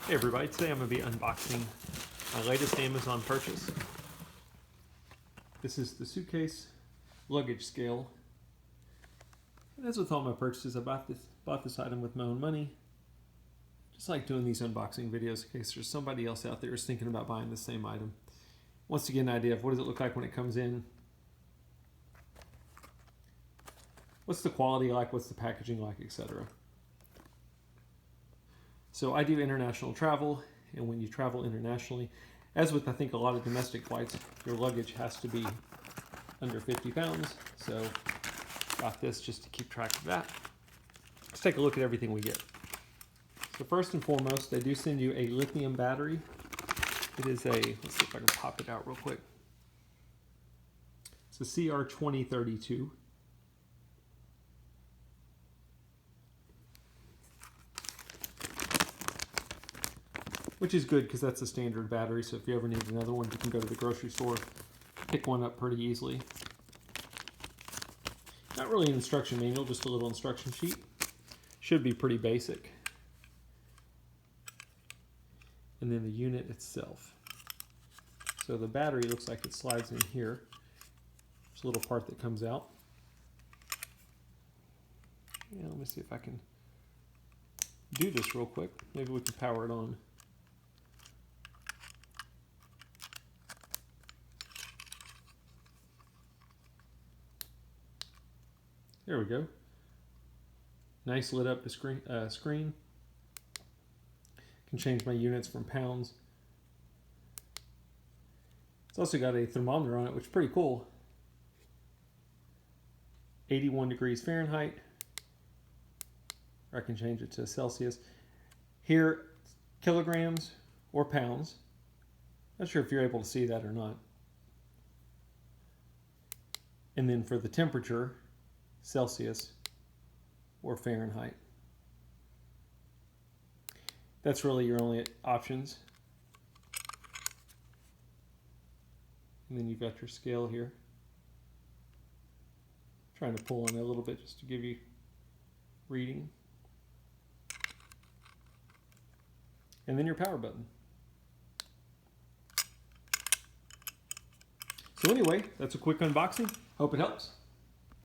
Hey everybody, today I'm going to be unboxing my latest Amazon purchase. This is the suitcase luggage scale. And as with all my purchases, I bought this item with my own money. Just like doing these unboxing videos in case there's somebody else out there who's thinking about buying the same item. Wants to get an idea of what does it look like when it comes in. What's the quality like, what's the packaging like, etc. So I do international travel, and when you travel internationally, as with I think a lot of domestic flights, your luggage has to be under 50 pounds. So got this just to keep track of that. Let's take a look at everything we get. So first and foremost, they do send you a lithium battery. It is a, let's see if I can pop it out real quick. It's a CR2032. Which is good because that's a standard battery, so if you ever need another one, you can go to the grocery store, pick one up pretty easily. Not really an instruction manual, just a little instruction sheet. Should be pretty basic. And then the unit itself. So the battery looks like it slides in here. There's a little part that comes out. Yeah, let me see if I can do this real quick. Maybe we can power it on. There we go. Nice lit up screen. Can change my units from pounds. It's also got a thermometer on it, which is pretty cool. 81 degrees Fahrenheit. Or I can change it to Celsius. Here, kilograms or pounds. Not sure if you're able to see that or not. And then for the temperature, Celsius or Fahrenheit. That's really your only options. And then you've got your scale here. Trying to pull on it a little bit just to give you reading. And then your power button. So anyway, that's a quick unboxing. Hope it helps.